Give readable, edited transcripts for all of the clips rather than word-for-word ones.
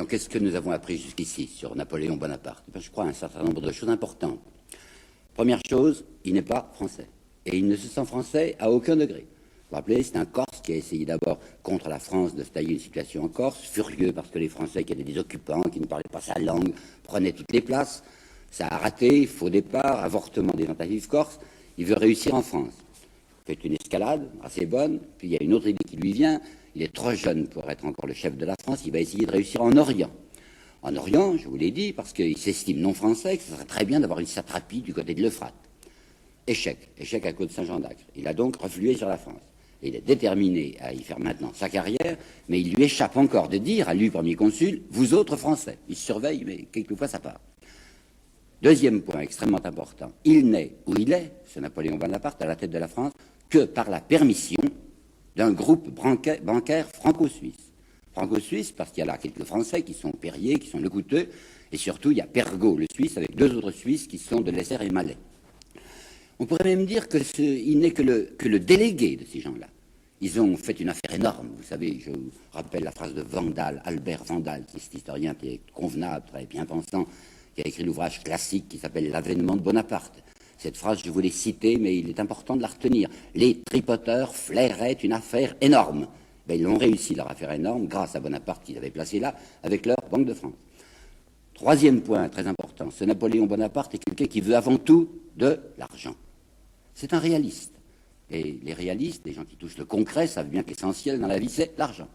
Donc, qu'est-ce que nous avons appris jusqu'ici sur Napoléon Bonaparte? Je crois un certain nombre de choses importantes. Première chose, il n'est pas français. Et il ne se sent français à aucun degré. Vous vous rappelez, c'est un Corse qui a essayé d'abord, contre la France, de se tailler une situation en Corse, furieux parce que les Français, qui étaient des occupants, qui ne parlaient pas sa langue, prenaient toutes les places. Ça a raté, faux départ, avortement des tentatives corses. Il veut réussir en France. Il fait une escalade assez bonne, puis il y a une autre idée qui lui vient. Il est trop jeune pour être encore le chef de la France, il va essayer de réussir en Orient. En Orient, je vous l'ai dit, parce qu'il s'estime non français, que ce serait très bien d'avoir une satrapie du côté de l'Euphrate. Échec à cause de Saint-Jean d'Acre. Il a donc reflué sur la France. Et il est déterminé à y faire maintenant sa carrière, mais il lui échappe encore de dire à lui, premier consul, vous autres Français. Il se surveille, mais quelquefois ça part. Deuxième point extrêmement important, il n'est où il est, ce Napoléon Bonaparte, à la tête de la France, que par la permission d'un groupe bancaire franco-suisse. Franco-suisse parce qu'il y a là quelques Français qui sont Perrier, qui sont Lecouteux, et surtout il y a Pergaud, le Suisse, avec deux autres Suisses qui sont de Lesser et Mallet. On pourrait même dire qu'il n'est que le délégué de ces gens-là. Ils ont fait une affaire énorme. Vous savez, je vous rappelle la phrase de Vandal, Albert Vandal, qui est cet historien qui est convenable, très bien pensant, qui a écrit l'ouvrage classique qui s'appelle L'Avènement de Bonaparte. Cette phrase, je vous l'ai citée, mais il est important de la retenir. Les tripoteurs flairaient une affaire énorme. Ben, ils l'ont réussi, leur affaire énorme, grâce à Bonaparte qu'ils avaient placé là, avec leur Banque de France. Troisième point très important, ce Napoléon Bonaparte est quelqu'un qui veut avant tout de l'argent. C'est un réaliste. Et les réalistes, les gens qui touchent le concret, savent bien que l'essentiel dans la vie, c'est l'argent.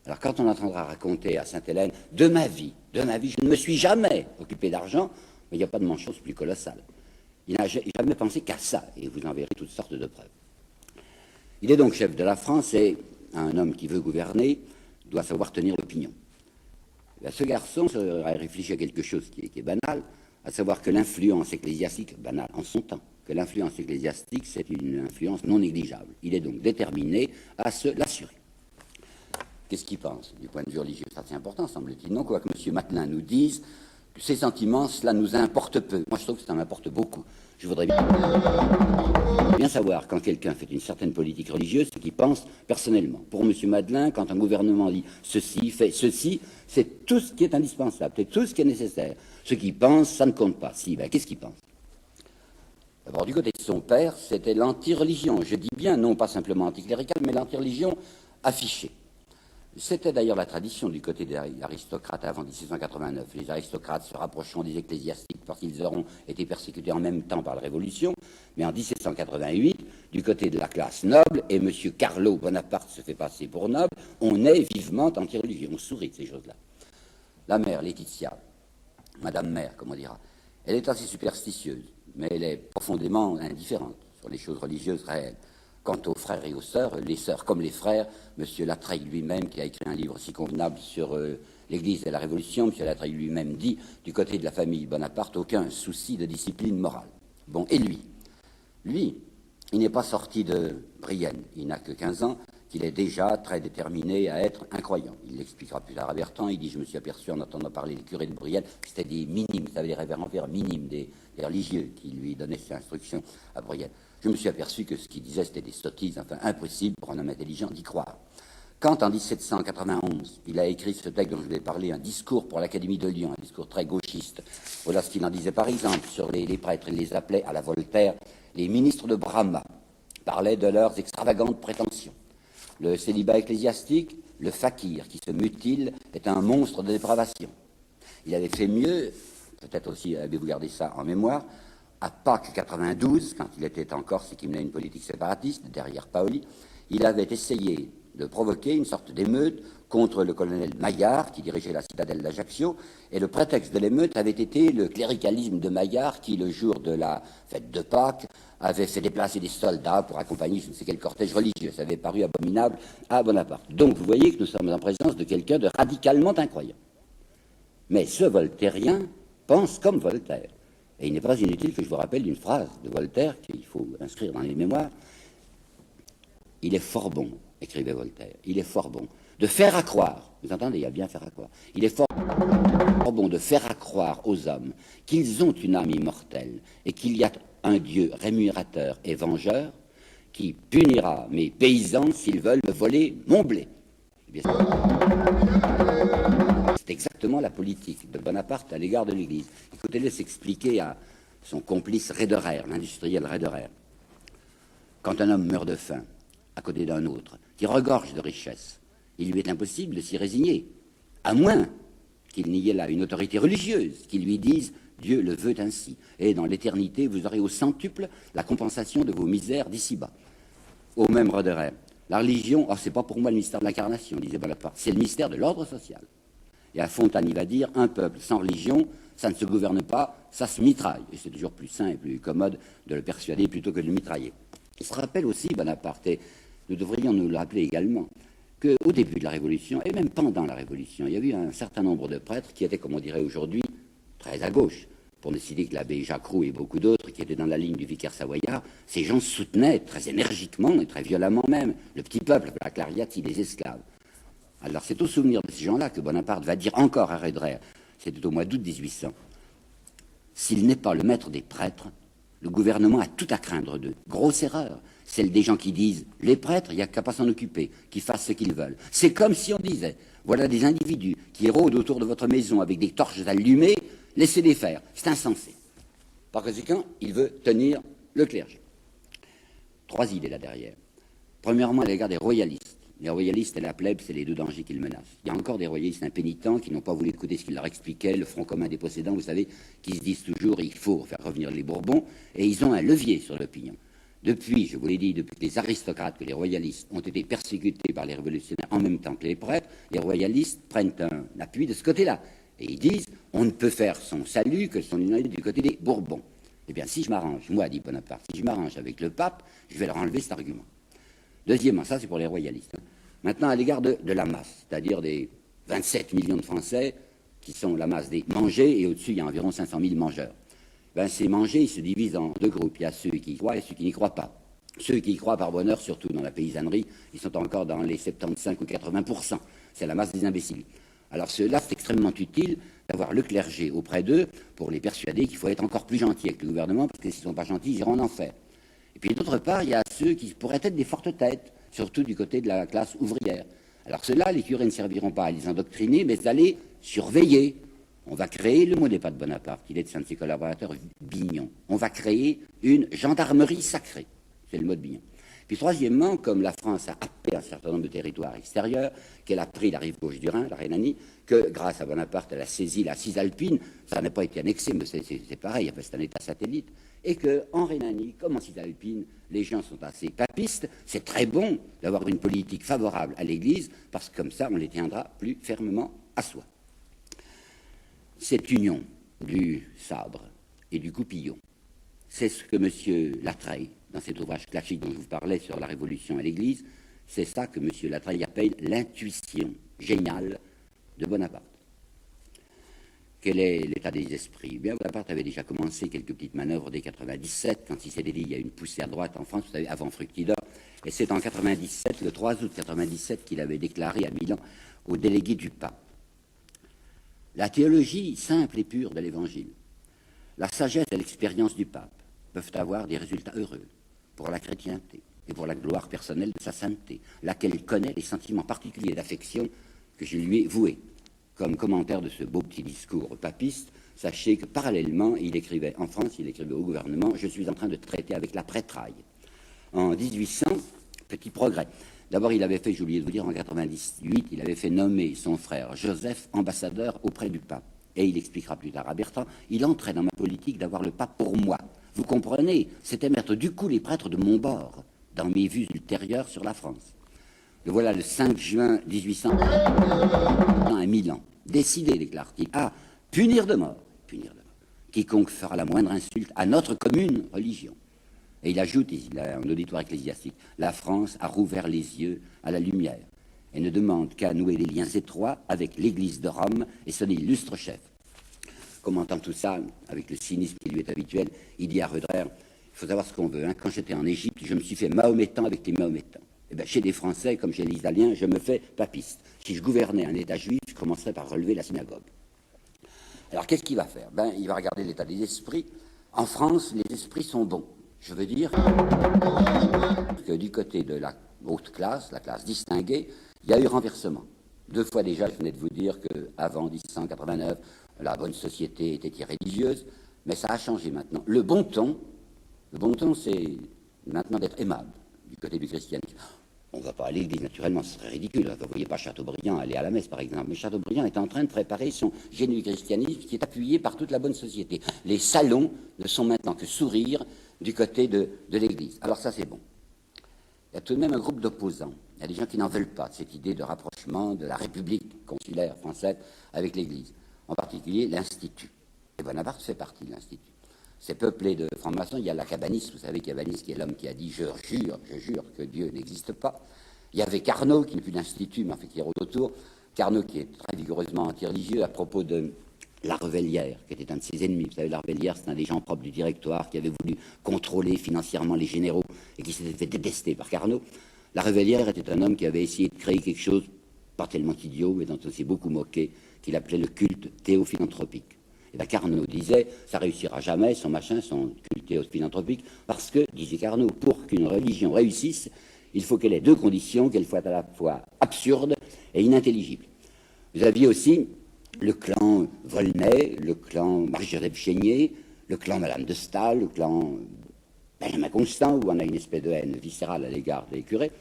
Alors quand on entendra raconter à Sainte-Hélène, de ma vie, je ne me suis jamais occupé d'argent, mais il n'y a pas de chose plus colossale. Il n'a jamais pensé qu'à ça, et vous en verrez toutes sortes de preuves. Il est donc chef de la France, et un homme qui veut gouverner doit savoir tenir l'opinion. Ce garçon a réfléchi à quelque chose qui est banal, à savoir que l'influence ecclésiastique, banale en son temps, que l'influence ecclésiastique, c'est une influence non négligeable. Il est donc déterminé à se l'assurer. Qu'est-ce qu'il pense du point de vue religieux? Ça, c'est important, semble-t-il. Non, quoique M. Matelin nous dise que ces sentiments, cela nous importe peu. Moi, je trouve que ça m'importe beaucoup. Je voudrais bien savoir, quand quelqu'un fait une certaine politique religieuse, ce qu'il pense personnellement. Pour M. Matelin, quand un gouvernement dit ceci, fait ceci, c'est tout ce qui est indispensable, c'est tout ce qui est nécessaire. Ce qu'il pense, ça ne compte pas. Si, ben, qu'est-ce qu'il pense? D'abord, du côté de son père, c'était l'anti-religion. Je dis bien, non pas simplement anticlérical, mais l'anti-religion affichée. C'était d'ailleurs la tradition du côté des aristocrates avant 1789. Les aristocrates se rapprocheront des ecclésiastiques parce qu'ils auront été persécutés en même temps par la Révolution. Mais en 1788, du côté de la classe noble, et M. Carlo Bonaparte se fait passer pour noble, on est vivement anti-religieux. On sourit de ces choses-là. La mère, Laetitia, Madame Mère, comme on dira, elle est assez superstitieuse, mais elle est profondément indifférente sur les choses religieuses réelles. Quant aux frères et aux sœurs, les sœurs comme les frères, M. Latreille lui-même, qui a écrit un livre si convenable sur l'Église et la Révolution, M. Latreille lui-même dit, du côté de la famille Bonaparte, aucun souci de discipline morale. Bon, et lui, il n'est pas sorti de Brienne, il n'a que 15 ans, qu'il est déjà très déterminé à être incroyant. Il l'expliquera plus tard à Bertrand, il dit, je me suis aperçu en entendant parler des curés de Brienne, c'était des minimes, ça avait des révérends pères minimes, des religieux qui lui donnaient ses instructions à Brienne. Je me suis aperçu que ce qu'il disait, c'était des sottises, enfin impossible pour un homme intelligent d'y croire. Quand, en 1791, il a écrit ce texte dont je vais parler, un discours pour l'Académie de Lyon, un discours très gauchiste, voilà ce qu'il en disait par exemple sur les prêtres. Il les appelait, à la Voltaire, les ministres de Brahma, parlait de leurs extravagantes prétentions. Le célibat ecclésiastique, le fakir qui se mutile, est un monstre de dépravation. Il avait fait mieux, peut-être aussi avez-vous gardé ça en mémoire, à Pâques 92, quand il était en Corse et qu'il menait une politique séparatiste, derrière Paoli, il avait essayé de provoquer une sorte d'émeute contre le colonel Maillard, qui dirigeait la citadelle d'Ajaccio, et le prétexte de l'émeute avait été le cléricalisme de Maillard, qui, le jour de la fête de Pâques, avait fait déplacer des soldats pour accompagner je ne sais quel cortège religieux. Ça avait paru abominable à Bonaparte. Donc vous voyez que nous sommes en présence de quelqu'un de radicalement incroyant. Mais ce voltairien pense comme Voltaire. Et il n'est pas inutile que je vous rappelle une phrase de Voltaire qu'il faut inscrire dans les mémoires. Il est fort bon, écrivait Voltaire, il est fort bon de faire accroire, vous entendez, il y a bien faire accroire, il est fort bon de faire accroire aux hommes qu'ils ont une âme immortelle et qu'il y a un Dieu rémunérateur et vengeur qui punira mes paysans s'ils veulent me voler mon blé. Eh bien, C'est exactement la politique de Bonaparte à l'égard de l'Église. Écoutez-le s'expliquer à son complice Roederer, l'industriel Roederer. Quand un homme meurt de faim, à côté d'un autre, qui regorge de richesses, il lui est impossible de s'y résigner, à moins qu'il n'y ait là une autorité religieuse qui lui dise « Dieu le veut ainsi, et dans l'éternité, vous aurez au centuple la compensation de vos misères d'ici-bas. » Au même Roederer, la religion, c'est pas pour moi le mystère de l'incarnation, disait Bonaparte, c'est le mystère de l'ordre social. Et à Fontane, il va dire, un peuple sans religion, ça ne se gouverne pas, ça se mitraille. Et c'est toujours plus sain et plus commode de le persuader plutôt que de le mitrailler. Il se rappelle aussi, Bonaparte, et nous devrions nous le rappeler également, qu'au début de la Révolution, et même pendant la Révolution, il y a eu un certain nombre de prêtres qui étaient, comme on dirait aujourd'hui, très à gauche. Pour ne citer que l'abbé Jacques Roux et beaucoup d'autres qui étaient dans la ligne du vicaire savoyard, ces gens soutenaient très énergiquement et très violemment même le petit peuple, la clariati, les esclaves. Alors c'est au souvenir de ces gens-là que Bonaparte va dire encore à Roederer, c'était au mois d'août 1800, s'il n'est pas le maître des prêtres, le gouvernement a tout à craindre d'eux. Grosse erreur, celle des gens qui disent « les prêtres, il n'y a qu'à pas s'en occuper, qu'ils fassent ce qu'ils veulent ». C'est comme si on disait « voilà des individus qui rôdent autour de votre maison avec des torches allumées, laissez-les faire ». C'est insensé. Par conséquent, il veut tenir le clergé. 3 idées là derrière. Premièrement, à l'égard des royalistes. Les royalistes et la plèbe, c'est les 2 dangers qu'ils menacent. Il y a encore des royalistes impénitents qui n'ont pas voulu écouter ce qu'il leur expliquait, le Front commun des possédants, vous savez, qui se disent toujours il faut faire revenir les Bourbons, et ils ont un levier sur l'opinion. Depuis, je vous l'ai dit, depuis que les aristocrates, que les royalistes ont été persécutés par les révolutionnaires en même temps que les prêtres, les royalistes prennent un appui de ce côté-là. Et ils disent on ne peut faire son salut que son unité du côté des Bourbons. Eh bien, si je m'arrange, moi, dit Bonaparte, si je m'arrange avec le pape, je vais leur enlever cet argument. Deuxièmement, ça c'est pour les royalistes. Maintenant, à l'égard de la masse, c'est-à-dire des 27 millions de Français qui sont la masse des mangés, et au-dessus, il y a environ 500 000 mangeurs. Ces mangés, ils se divisent en 2 groupes. Il y a ceux qui y croient et ceux qui n'y croient pas. Ceux qui y croient par bonheur, surtout dans la paysannerie, ils sont encore dans les 75 ou 80%. C'est la masse des imbéciles. Alors ceux-là, c'est extrêmement utile d'avoir le clergé auprès d'eux pour les persuader qu'il faut être encore plus gentil avec le gouvernement, parce que s'ils ne sont pas gentils, ils iront en enfer. Et puis d'autre part, il y a ceux qui pourraient être des fortes têtes, surtout du côté de la classe ouvrière. Alors ceux-là, les curés ne serviront pas à les endoctriner, mais à les surveiller. On va créer, le mot n'est pas de Bonaparte, il est de un de ses collaborateurs, Bignon. On va créer une gendarmerie sacrée. C'est le mot de Bignon. Puis troisièmement, comme la France a happé un certain nombre de territoires extérieurs, qu'elle a pris la rive gauche du Rhin, la Rhénanie, que grâce à Bonaparte, elle a saisi la Cisalpine, ça n'a pas été annexé, mais c'est pareil, c'est un État satellite, et qu'en Rhénanie, comme en Cisalpine, les gens sont assez papistes, c'est très bon d'avoir une politique favorable à l'Église, parce que comme ça, on les tiendra plus fermement à soi. Cette union du sabre et du goupillon, c'est ce que M. Latreille, dans cet ouvrage classique dont je vous parlais sur la Révolution et l'Église, c'est ça que M. Latreille appelle l'intuition géniale de Bonaparte. Quel est l'état des esprits? Bien, Bonaparte avait déjà commencé quelques petites manœuvres dès 97, quand il s'était dit il y a une poussée à droite en France, vous savez, avant Fructidor, et c'est en 97, le 3 août 97, qu'il avait déclaré à Milan aux délégués du pape. La théologie simple et pure de l'Évangile, la sagesse et l'expérience du pape peuvent avoir des résultats heureux pour la chrétienté et pour la gloire personnelle de sa sainteté, laquelle connaît les sentiments particuliers d'affection que je lui ai voués. Comme commentaire de ce beau petit discours papiste, sachez que parallèlement, il écrivait en France, il écrivait au gouvernement, je suis en train de traiter avec la prêtraille. En 1800, petit progrès. D'abord, il avait fait, j'ai oublié de vous dire, en 98, il avait fait nommer son frère Joseph ambassadeur auprès du pape. Et il expliquera plus tard à Bertrand, il entrait dans ma politique d'avoir le pape pour moi. Vous comprenez, c'était mettre du coup les prêtres de mon bord dans mes vues ultérieures sur la France. Le voilà le 5 juin 1800 à Milan. Décidé, déclare-t-il, à punir de mort quiconque fera la moindre insulte à notre commune religion. Et il ajoute, il a un auditoire ecclésiastique, la France a rouvert les yeux à la lumière et ne demande qu'à nouer des liens étroits avec l'Église de Rome et son illustre chef. Commentant tout ça, avec le cynisme qui lui est habituel, il dit à Roederer, il faut savoir ce qu'on veut. Quand j'étais en Égypte, je me suis fait mahométan avec les mahométans. Et bien, chez les Français, comme chez les Italiens, je me fais papiste. Si je gouvernais un État juif, je commencerais par relever la synagogue. Alors, qu'est-ce qu'il va faire? Il va regarder l'état des esprits. En France, les esprits sont bons. Je veux dire que du côté de la haute classe, la classe distinguée, il y a eu renversement. 2 fois déjà, je venais de vous dire qu'avant 1789, la bonne société était irréligieuse, mais ça a changé maintenant. Le bon ton, c'est maintenant d'être aimable du côté du christianisme. On ne va pas à l'église, naturellement, ce serait ridicule. Vous ne voyez pas Chateaubriand aller à la messe, par exemple. Mais Chateaubriand est en train de préparer son génie du christianisme qui est appuyé par toute la bonne société. Les salons ne sont maintenant que sourire du côté de l'église. Alors ça, c'est bon. Il y a tout de même un groupe d'opposants. Il y a des gens qui n'en veulent pas de cette idée de rapprochement de la République consulaire française avec l'église. En particulier, l'Institut. Et Bonaparte fait partie de l'Institut. C'est peuplé de francs-maçons. Il y a la Cabanis, vous savez, Cabanis qui est l'homme qui a dit « je jure que Dieu n'existe pas ». Il y avait Carnot, qui n'est plus d'Institut, mais en fait qui rôde autour. Carnot qui est très vigoureusement anti-religieux à propos de la Revellière, qui était un de ses ennemis. Vous savez, la Revellière, c'est un des gens propres du Directoire qui avait voulu contrôler financièrement les généraux et qui s'était fait détester par Carnot. La Revellière était un homme qui avait essayé de créer quelque chose, pas tellement idiot, mais dont on s'est beaucoup moqué, qu'il appelait le culte théophilanthropique. Et bien Carnot disait, ça réussira jamais, son machin, son culte théophilanthropique, parce que, disait Carnot, pour qu'une religion réussisse, il faut qu'elle ait 2 conditions, qu'elle soit à la fois absurde et inintelligible. Vous aviez aussi le clan Volney, le clan Marie-Joseph Chénier, le clan Madame de Staël, le clan Benjamin Constant, où on a une espèce de haine viscérale à l'égard des curés.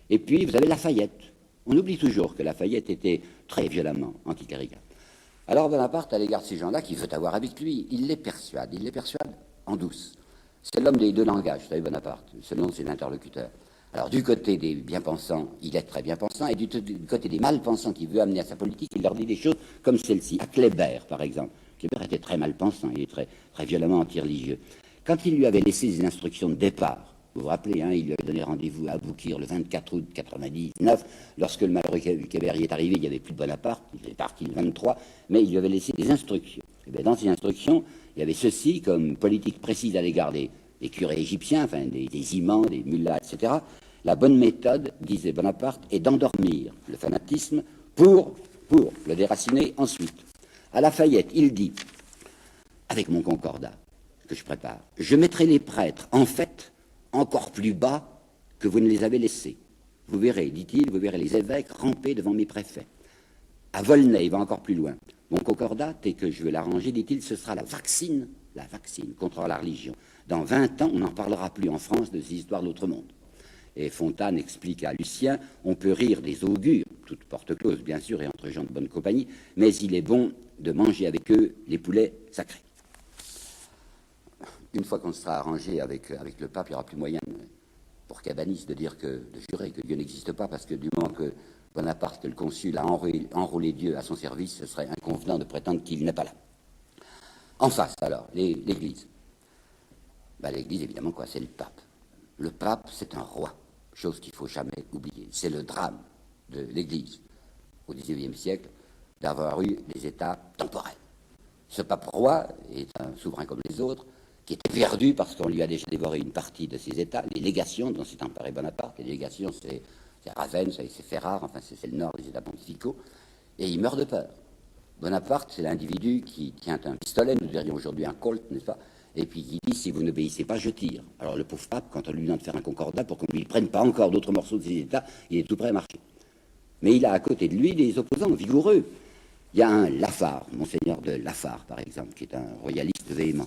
Et puis, vous avez Lafayette. On oublie toujours que Lafayette était très violemment anticlérical. Alors Bonaparte, à l'égard de ces gens-là, qui veut avoir avec lui, il les persuade en douce. C'est l'homme des 2 langages, vous savez, Bonaparte, selon ses interlocuteurs. Alors, du côté des bien-pensants, il est très bien-pensant, et du côté des mal-pensants qu'il veut amener à sa politique, il leur dit des choses comme celle-ci. À Kléber, par exemple. Kléber était très mal-pensant, il est très, très violemment anti-religieux. Quand il lui avait laissé des instructions de départ, vous vous rappelez, hein, il lui avait donné rendez-vous à Aboukir le 24 août 1999, lorsque le malheureux Kléber y est arrivé, il n'y avait plus de Bonaparte, il est parti le 23, mais il lui avait laissé des instructions. Et bien, dans ces instructions, il y avait ceci comme politique précise à l'égard des curés égyptiens, enfin des imams, des mullahs, etc. La bonne méthode, disait Bonaparte, est d'endormir le fanatisme pour le déraciner ensuite. À Lafayette, il dit, avec mon concordat que je prépare, je mettrai les prêtres, en fait, encore plus bas que vous ne les avez laissés. Vous verrez, dit-il, vous verrez les évêques ramper devant mes préfets. À Volney, il va encore plus loin. Mon concordat, et que je vais l'arranger, dit-il, ce sera la vaccine contre la religion. Dans 20 ans, on n'en parlera plus en France de ces histoires de l'autre monde. Et Fontane explique à Lucien, on peut rire des augures, toute porte close bien sûr, et entre gens de bonne compagnie, mais il est bon de manger avec eux les poulets sacrés. Une fois qu'on sera arrangé avec le pape, il n'y aura plus moyen pour Cabanis de jurer que Dieu n'existe pas, parce que du moment que Bonaparte, que le consul, a enrôlé Dieu à son service, ce serait inconvenant de prétendre qu'il n'est pas là. En face, alors, l'Église. L'Église, évidemment, quoi, c'est le pape. Le pape, c'est un roi, chose qu'il ne faut jamais oublier. C'est le drame de l'Église, au XIXe siècle, d'avoir eu des États temporels. Ce pape roi est un souverain comme les autres, qui était perdu parce qu'on lui a déjà dévoré une partie de ses États, les légations dont s'est emparé Bonaparte. Les légations, c'est Ravenne, c'est Ferrare, enfin c'est le nord des États pontificaux, et il meurt de peur. Bonaparte, c'est l'individu qui tient un pistolet, nous dirions aujourd'hui un Colt, n'est-ce pas, et puis il dit, si vous n'obéissez pas, je tire. Alors le pauvre pape, quand on lui demande de faire un concordat pour qu'on ne lui prenne pas encore d'autres morceaux de ses États, il est tout prêt à marcher. Mais il a à côté de lui des opposants vigoureux. Il y a un Lafare, Monseigneur de Lafare, par exemple, qui est un royaliste véhément.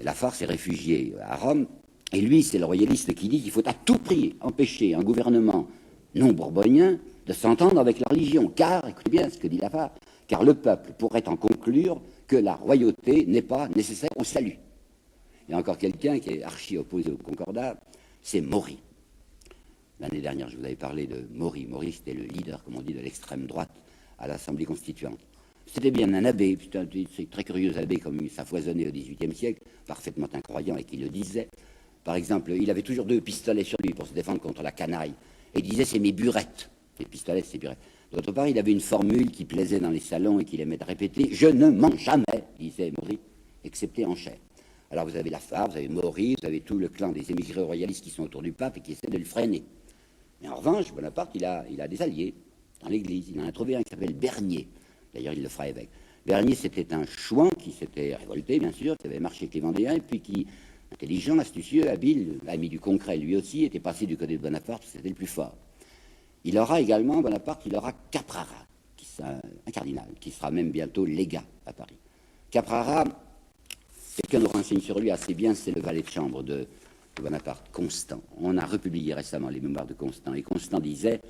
Lafare s'est réfugié à Rome, et lui, c'est le royaliste qui dit qu'il faut à tout prix empêcher un gouvernement non bourbonien de s'entendre avec la religion, car, écoutez bien ce que dit Lafare, car le peuple pourrait en conclure que la royauté n'est pas nécessaire au salut. Il y a encore quelqu'un qui est archi opposé au concordat, c'est Maury. L'année dernière, je vous avais parlé de Maury. Maury, c'était le leader, comme on dit, de l'extrême droite à l'Assemblée constituante. C'était bien un abbé, c'est très curieux abbé comme ça foisonnait au XVIIIe siècle, parfaitement incroyant et qui le disait. Par exemple, il avait toujours 2 pistolets sur lui pour se défendre contre la canaille. Et il disait, c'est mes burettes. Les pistolets, c'est burettes. D'autre part, il avait une formule qui plaisait dans les salons et qu'il aimait de répéter. Je ne mens jamais, disait Maury, excepté en chair. Alors vous avez Lafare, vous avez Maury, vous avez tout le clan des émigrés royalistes qui sont autour du pape et qui essaient de le freiner. Mais en revanche, Bonaparte, il a des alliés dans l'Église. Il en a trouvé un qui s'appelle Bernier. D'ailleurs, il le fera évêque. Bernier, c'était un chouan qui s'était révolté, bien sûr, qui avait marché avec les Vendéens, et puis qui, intelligent, astucieux, habile, ami du concret lui aussi, était passé du côté de Bonaparte, c'était le plus fort. Il aura également, Bonaparte, il aura Caprara. un cardinal, qui sera même bientôt légat à Paris. Caprara, quelqu'un nous renseigne sur lui assez bien, c'est le valet de chambre de Bonaparte, Constant. On a republié récemment les mémoires de Constant, et Constant disait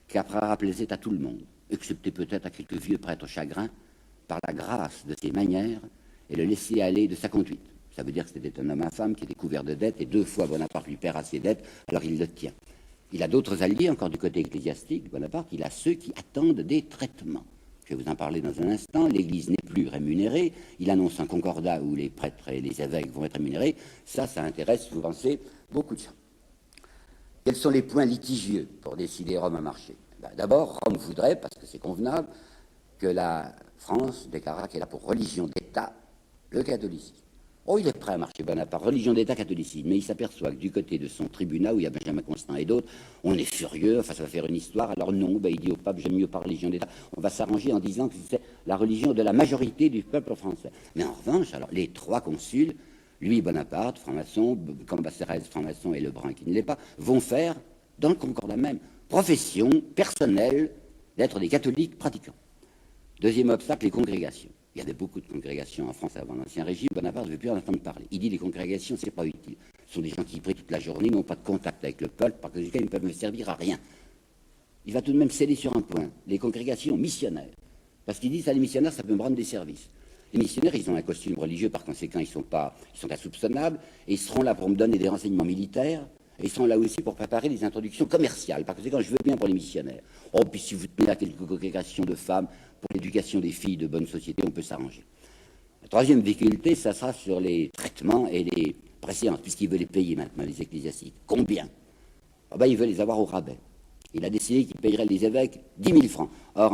Caprara plaisait à tout le monde, excepté peut-être à quelques vieux prêtres chagrins, par la grâce de ses manières et le laisser-aller de sa conduite. Ça veut dire que c'était un homme infâme qui était couvert de dettes, et 2 fois Bonaparte lui paiera ses dettes, alors il le tient. Il a d'autres alliés, encore du côté ecclésiastique, Bonaparte, il a ceux qui attendent des traitements. Je vais vous en parler dans un instant. L'Église n'est plus rémunérée. Il annonce un concordat où les prêtres et les évêques vont être rémunérés. Ça intéresse, vous pensez, beaucoup de gens. Quels sont les points litigieux pour décider Rome à marcher? D'abord, Rome voudrait, parce que c'est convenable, que la France déclarera qu'elle a pour religion d'État le catholicisme. Oh, il est prêt à marcher Bonaparte, religion d'État, catholicisme, mais il s'aperçoit que du côté de son tribunat, où il y a Benjamin Constant et d'autres, on est furieux, enfin ça va faire une histoire, alors non, il dit au pape, j'aime mieux pas religion d'État, on va s'arranger en disant que c'est la religion de la majorité du peuple français. Mais en revanche, alors les 3 consuls, lui Bonaparte, franc-maçon, Cambacérès, franc-maçon, et Lebrun qui ne l'est pas, vont faire, dans le concordat même, profession personnelle d'être des catholiques pratiquants. Deuxième obstacle, les congrégations. Il y avait beaucoup de congrégations en France avant l'Ancien Régime. Bonaparte ne veut plus en entendre parler. Il dit les congrégations, c'est pas utile. Ce sont des gens qui prient toute la journée, n'ont pas de contact avec le peuple, parce que ils ne peuvent me servir à rien. Il va tout de même céder sur un point, les congrégations missionnaires. Parce qu'il dit, ça, les missionnaires, ça peut me rendre des services. Les missionnaires, ils ont un costume religieux, par conséquent, ils sont insoupçonnables, et ils seront là pour me donner des renseignements militaires, et ils seront là aussi pour préparer des introductions commerciales. Par conséquent, je veux bien pour les missionnaires. Oh, puis si vous tenez à quelques congrégations de femmes, pour l'éducation des filles de bonne société, on peut s'arranger. La troisième difficulté, ça sera sur les traitements et les préséances, puisqu'il veut les payer maintenant, les ecclésiastiques. Combien? Oh ben, il veut les avoir au rabais. Il a décidé qu'il payerait les évêques 10 000 francs. Or,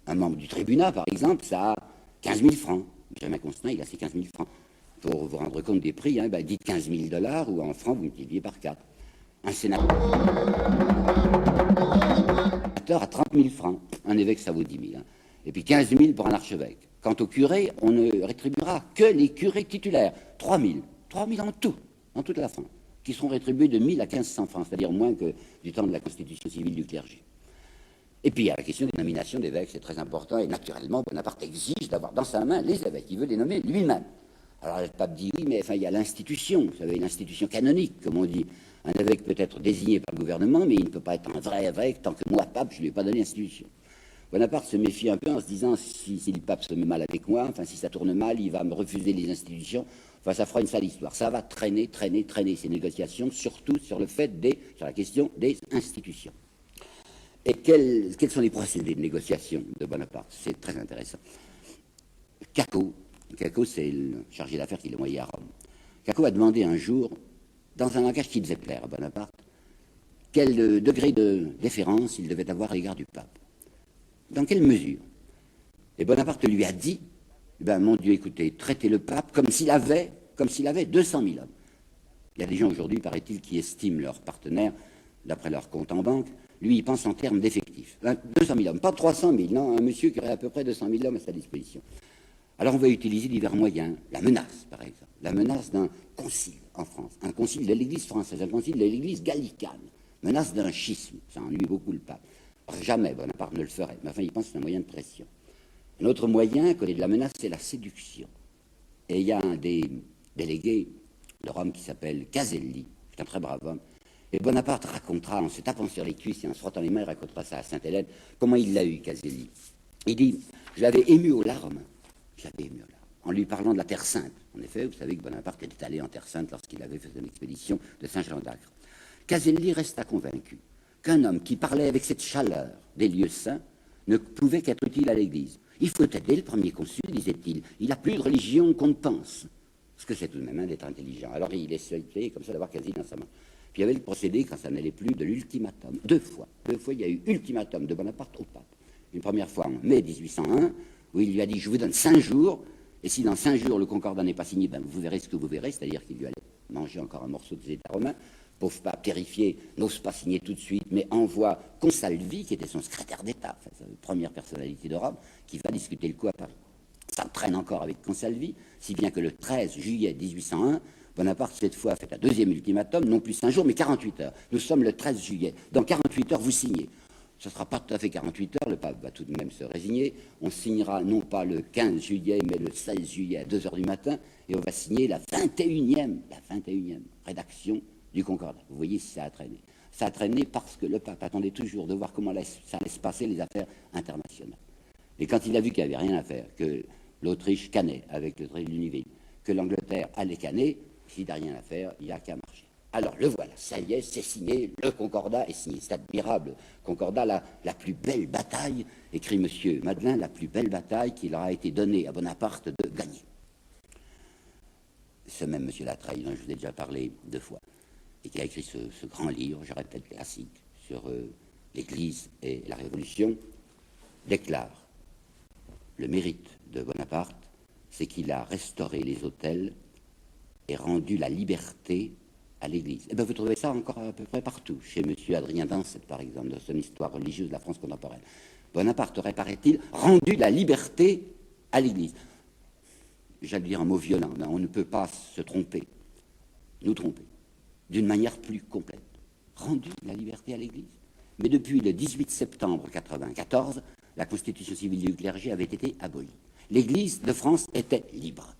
un membre du tribunat, par exemple, ça a 15 000 francs. Benjamin Constant, il a ses 15 000 francs. Pour vous rendre compte des prix, hein, dites 15 000 $, ou en francs, vous multipliez par 4. Un sénateur à 30 000 francs. Un évêque, ça vaut 10 000. Hein. Et puis 15 000 pour un archevêque. Quant aux curés, on ne rétribuera que les curés titulaires. 3 000. 3 000 en tout, dans toute la France, qui seront rétribués de 1 000 à 1 500 francs, c'est-à-dire moins que du temps de la constitution civile du clergé. Et puis il y a la question des nominations d'évêques, c'est très important, et naturellement, Bonaparte exige d'avoir dans sa main les évêques. Il veut les nommer lui-même. Alors le pape dit oui, mais enfin, il y a l'institution, vous savez, l'institution canonique, comme on dit. Un évêque peut être désigné par le gouvernement, mais il ne peut pas être un vrai évêque tant que moi, pape, je ne lui ai pas donné l'institution. Bonaparte se méfie un peu en se disant si le pape se met mal avec moi, enfin si ça tourne mal, il va me refuser les institutions, enfin ça fera une sale histoire. Ça va traîner ces négociations, surtout sur la question des institutions. Et quels sont les procédés de négociation de Bonaparte? C'est très intéressant. Caco, c'est le chargé d'affaires qui l'a envoyé à Rome. Caco a demandé un jour, dans un langage qui devait plaire à Bonaparte, quel degré de déférence il devait avoir à l'égard du pape. Dans quelle mesure? Et Bonaparte lui a dit, mon Dieu, écoutez, traitez le pape comme s'il avait 200 000 hommes. Il y a des gens aujourd'hui, paraît-il, qui estiment leurs partenaires, d'après leur compte en banque. Lui, il pense en termes d'effectifs. 200 000 hommes, pas 300 000, non, un monsieur qui aurait à peu près 200 000 hommes à sa disposition. Alors on va utiliser divers moyens. La menace, par exemple. La menace d'un concile en France. Un concile de l'Église française, un concile de l'Église gallicane. Menace d'un schisme. Ça ennuie beaucoup le pape. Jamais Bonaparte ne le ferait. Mais enfin, il pense que c'est un moyen de pression. Un autre moyen, à côté de la menace, c'est la séduction. Et il y a un des délégués de Rome qui s'appelle Caselli. C'est un très brave homme. Et Bonaparte racontera, en se tapant sur les cuisses et en se frottant les mains, il racontera ça à Sainte-Hélène, comment il l'a eu, Caselli. Il dit, je l'avais ému aux larmes. En lui parlant de la Terre Sainte. En effet, vous savez que Bonaparte était allé en Terre Sainte lorsqu'il avait fait son expédition de Saint-Jean d'Acre. Caselli resta convaincu qu'un homme qui parlait avec cette chaleur des lieux saints ne pouvait qu'être utile à l'Église. Il faut aider le premier consul, disait-il. Il a plus de religion qu'on ne pense. Parce que c'est tout de même d'être intelligent. Alors il essayait comme ça d'avoir Caselli dans sa main. Puis il y avait le procédé, quand ça n'allait plus, de l'ultimatum. Deux fois, il y a eu ultimatum de Bonaparte au pape. Une première fois en mai 1801, où il lui a dit, je vous donne 5 jours, et si dans 5 jours le concordat n'est pas signé, vous verrez ce que vous verrez, c'est-à-dire qu'il lui allait manger encore un morceau des États romains. Pauvre pape terrifié, n'ose pas signer tout de suite, mais envoie Consalvi, qui était son secrétaire d'État, enfin, sa première personnalité de Rome, qui va discuter le coup à Paris. Ça traîne encore avec Consalvi, si bien que le 13 juillet 1801, Bonaparte, cette fois, a fait un deuxième ultimatum, non plus 5 jours, mais 48 heures. Nous sommes le 13 juillet. Dans 48 heures, vous signez. Ce ne sera pas tout à fait 48 heures, le pape va tout de même se résigner. On signera non pas le 15 juillet, mais le 16 juillet à 2 heures du matin, et on va signer la 21e rédaction du Concordat. Vous voyez si ça a traîné. Ça a traîné parce que le pape attendait toujours de voir comment ça allait se passer les affaires internationales. Et quand il a vu qu'il n'y avait rien à faire, que l'Autriche cannait avec le traité de Lunéville, que l'Angleterre allait canner, s'il n'y a rien à faire, il n'y a qu'à marcher. Alors le voilà, ça y est, c'est signé, le Concordat est signé. Cet admirable Concordat, la plus belle bataille, écrit M. Madelin, la plus belle bataille qu'il aura été donnée à Bonaparte de gagner. Ce même M. Latreille, dont je vous ai déjà parlé 2 fois, et qui a écrit ce grand livre, je répète, classique, sur l'Église et la Révolution, déclare le mérite de Bonaparte, c'est qu'il a restauré les autels et rendu la liberté à l'Église. Et bien, vous trouvez ça encore à peu près partout, chez M. Adrien Dancet, par exemple, dans son histoire religieuse de la France contemporaine. Bonaparte aurait, paraît-il, rendu la liberté à l'Église. J'allais dire un mot violent, mais on ne peut pas se tromper, nous tromper, d'une manière plus complète. Rendu la liberté à l'Église. Mais depuis le 18 septembre 1994, la constitution civile du clergé avait été abolie. L'Église de France était libre.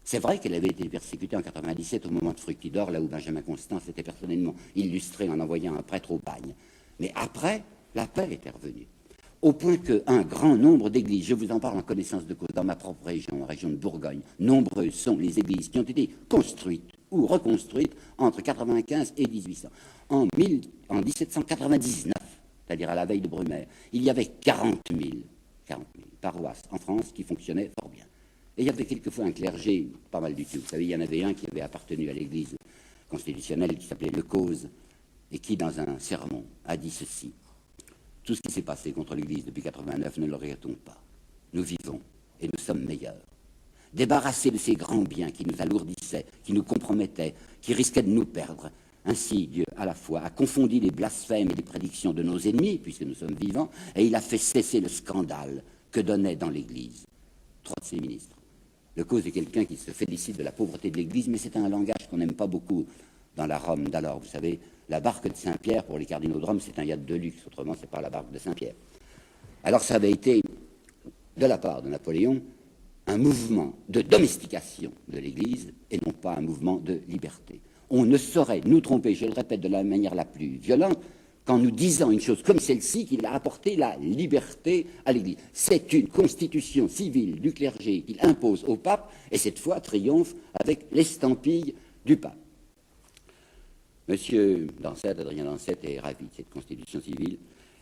C'est vrai qu'elle avait été persécutée en 1997 au moment de Fructidor, là où Benjamin Constant s'était personnellement illustré en envoyant un prêtre au bagne. Mais après, la paix était revenue. Au point qu'un grand nombre d'églises, je vous en parle en connaissance de cause, dans ma propre région, la région de Bourgogne, nombreuses sont les églises qui ont été construites ou reconstruites entre 1995 et 1800. En 1799, c'est-à-dire à la veille de Brumaire, il y avait 40 000 paroisses en France qui fonctionnaient fort bien. Et il y avait quelquefois un clergé, pas mal du tout. Vous savez, il y en avait un qui avait appartenu à l'église constitutionnelle, qui s'appelait Lecause, et qui, dans un sermon, a dit ceci. Tout ce qui s'est passé contre l'église depuis 89, ne le regrettons pas. Nous vivons et nous sommes meilleurs. Débarrassés de ces grands biens qui nous alourdissaient, qui nous compromettaient, qui risquaient de nous perdre. Ainsi, Dieu, à la fois, a confondu les blasphèmes et les prédictions de nos ennemis, puisque nous sommes vivants, et il a fait cesser le scandale que donnait dans l'église trois de ses ministres. Le cause est quelqu'un qui se félicite de la pauvreté de l'Église, mais c'est un langage qu'on n'aime pas beaucoup dans la Rome d'alors. Vous savez, la barque de Saint-Pierre, pour les cardinaux de Rome, c'est un yacht de luxe. Autrement, ce n'est pas la barque de Saint-Pierre. Alors, ça avait été, de la part de Napoléon, un mouvement de domestication de l'Église et non pas un mouvement de liberté. On ne saurait nous tromper, je le répète de la manière la plus violente, qu'en nous disant une chose comme celle-ci, qu'il a apporté la liberté à l'Église. C'est une constitution civile du clergé qu'il impose au pape, et cette fois triomphe avec l'estampille du pape. Monsieur Dancet, Adrien Dancet, est ravi de cette constitution civile,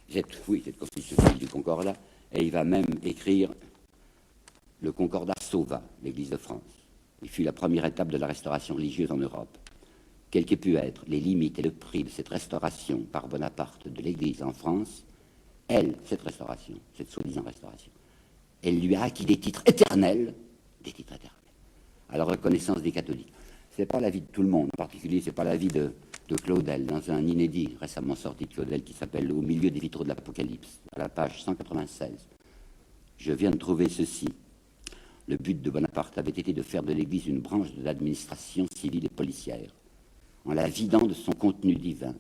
cette constitution civile du Concordat, et il va même écrire le Concordat sauva l'Église de France. Il fut la première étape de la restauration religieuse en Europe. Quelles qu'aient pu être les limites et le prix de cette restauration par Bonaparte de l'Église en France, cette restauration, cette soi-disant restauration, elle lui a acquis des titres éternels, à la reconnaissance des catholiques. Ce n'est pas l'avis de tout le monde, en particulier, ce n'est pas l'avis de Claudel, dans un inédit récemment sorti de Claudel qui s'appelle « Au milieu des vitraux de l'Apocalypse », à la page 196. Je viens de trouver ceci. Le but de Bonaparte avait été de faire de l'Église une branche de l'administration civile et policière, en la vidant de son contenu divin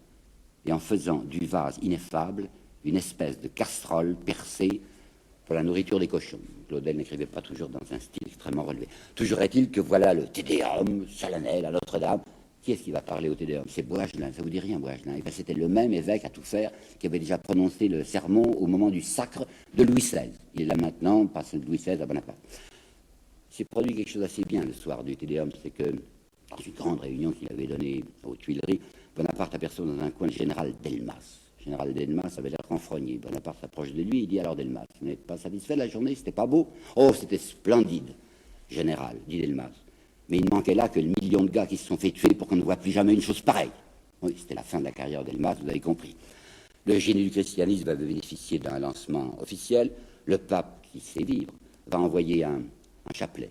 et en faisant du vase ineffable une espèce de casserole percée pour la nourriture des cochons. Claudel n'écrivait pas toujours dans un style extrêmement relevé. Toujours est-il que voilà le Te Deum solennel à Notre-Dame. Qui est-ce qui va parler au Te Deum? C'est Boagelin, ça vous dit rien, Boagelin? Ben, c'était le même évêque à tout faire qui avait déjà prononcé le sermon au moment du sacre de Louis XVI. Il est là maintenant, passe de Louis XVI à Bonaparte. C'est produit quelque chose d'assez bien le soir du Te Deum, c'est que dans une grande réunion qu'il avait donnée aux Tuileries, Bonaparte aperçoit dans un coin le général Delmas. Le général Delmas avait l'air renfrogné. Bonaparte s'approche de lui, il dit alors Delmas, vous n'êtes pas satisfait de la journée, c'était pas beau? Oh, c'était splendide, général, dit Delmas. Mais il ne manquait là que le million de gars qui se sont fait tuer pour qu'on ne voit plus jamais une chose pareille. Oui, c'était la fin de la carrière d'Delmas, vous avez compris. Le génie du christianisme va bénéficier d'un lancement officiel. Le pape, qui sait vivre, va envoyer un chapelet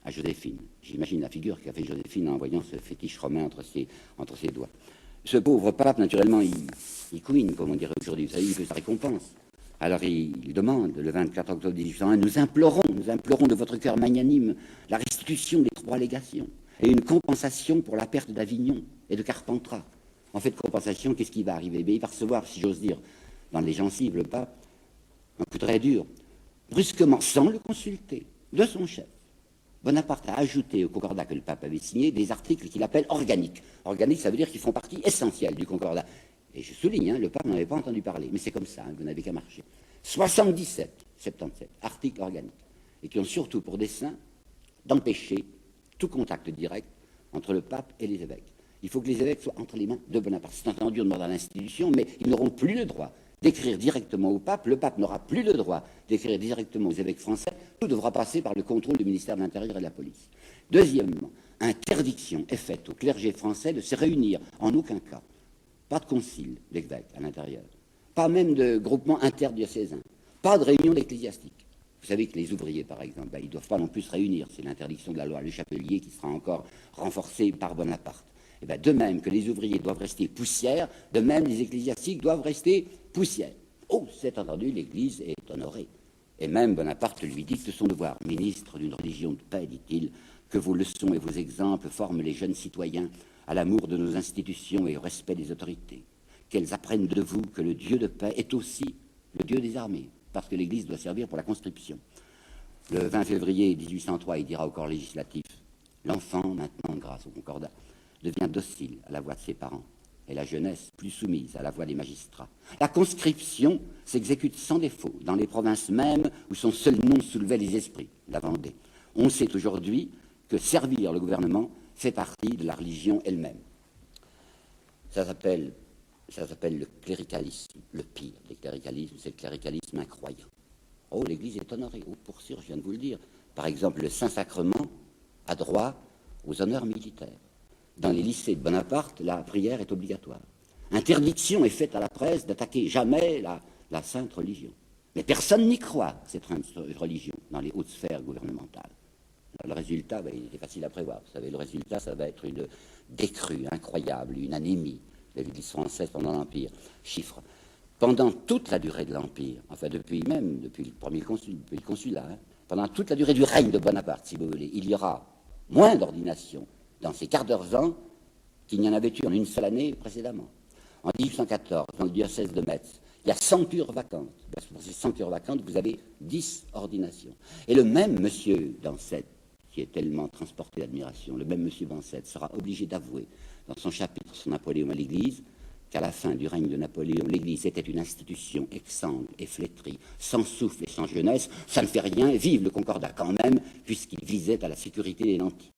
à Joséphine. J'imagine la figure qu'a fait Joséphine en voyant ce fétiche romain entre ses doigts. Ce pauvre pape, naturellement, il couine, comme on dirait aujourd'hui. Vous savez, il veut sa récompense. Alors il demande, le 24 octobre 1801, nous implorons de votre cœur magnanime la restitution des 3 légations et une compensation pour la perte d'Avignon et de Carpentras. En fait, compensation, qu'est-ce qui va arriver? Il va recevoir, si j'ose dire, dans les gencives le pape un coup très dur. Brusquement, sans le consulter, de son chef, Bonaparte a ajouté au concordat que le pape avait signé des articles qu'il appelle organiques. Organiques, ça veut dire qu'ils font partie essentielle du concordat. Et je souligne, le pape n'en avait pas entendu parler, mais c'est comme ça, vous n'avez qu'à marcher. 77 articles organiques, et qui ont surtout pour dessein d'empêcher tout contact direct entre le pape et les évêques. Il faut que les évêques soient entre les mains de Bonaparte. C'est entendu, on demande à l'institution, mais ils n'auront plus le droit d'écrire directement au pape. Le pape n'aura plus le droit d'écrire directement aux évêques français. Tout devra passer par le contrôle du ministère de l'Intérieur et de la police. Deuxièmement, interdiction est faite au clergé français de se réunir en aucun cas. Pas de concile d'évêques à l'intérieur. Pas même de groupement interdiocésain. Pas de réunion d'ecclésiastiques. Vous savez que les ouvriers, par exemple, ils ne doivent pas non plus se réunir. C'est l'interdiction de la loi Le Chapelier qui sera encore renforcée par Bonaparte. Et bien, de même que les ouvriers doivent rester poussière, de même les ecclésiastiques doivent rester poussière. Oh, c'est entendu, l'Église est honorée. Et même Bonaparte lui dicte son devoir. Ministre d'une religion de paix, dit-il, que vos leçons et vos exemples forment les jeunes citoyens à l'amour de nos institutions et au respect des autorités. Qu'elles apprennent de vous que le Dieu de paix est aussi le Dieu des armées, parce que l'Église doit servir pour la conscription. Le 20 février 1803, il dira au corps législatif, l'enfant, maintenant, grâce au concordat, devient docile à la voix de ses parents, et la jeunesse plus soumise à la voix des magistrats. La conscription s'exécute sans défaut dans les provinces mêmes où son seul nom soulevait les esprits, la Vendée. On sait aujourd'hui que servir le gouvernement fait partie de la religion elle-même. Ça s'appelle le cléricalisme. Le pire des cléricalismes, c'est le cléricalisme incroyant. Oh, l'Église est honorée. Oh, pour sûr, je viens de vous le dire. Par exemple, le Saint-Sacrement a droit aux honneurs militaires. Dans les lycées de Bonaparte, la prière est obligatoire. Interdiction est faite à la presse d'attaquer jamais la sainte religion. Mais personne n'y croit, cette religion, dans les hautes sphères gouvernementales. Le résultat, il est facile à prévoir. Vous savez, le résultat, ça va être une décrue incroyable, une anémie de l'Église française pendant l'Empire. Chiffre. Pendant toute la durée de l'Empire, enfin depuis le premier consul, depuis le consulat, pendant toute la durée du règne de Bonaparte, si vous voulez, il y aura moins d'ordinations dans ces quarts d'heure ans qu'il n'y en avait eu en une seule année précédemment. En 1814, dans le diocèse de Metz, il y a 100 cures vacantes. Pour ces 100 cures vacantes, vous avez 10 ordinations. Et le même monsieur Dancette, qui est tellement transporté d'admiration, le même monsieur Dancette sera obligé d'avouer dans son chapitre sur Napoléon à l'Église qu'à la fin du règne de Napoléon, l'Église était une institution exsangue et flétrie, sans souffle et sans jeunesse. Ça ne fait rien, vive le concordat quand même, puisqu'il visait à la sécurité des nantis.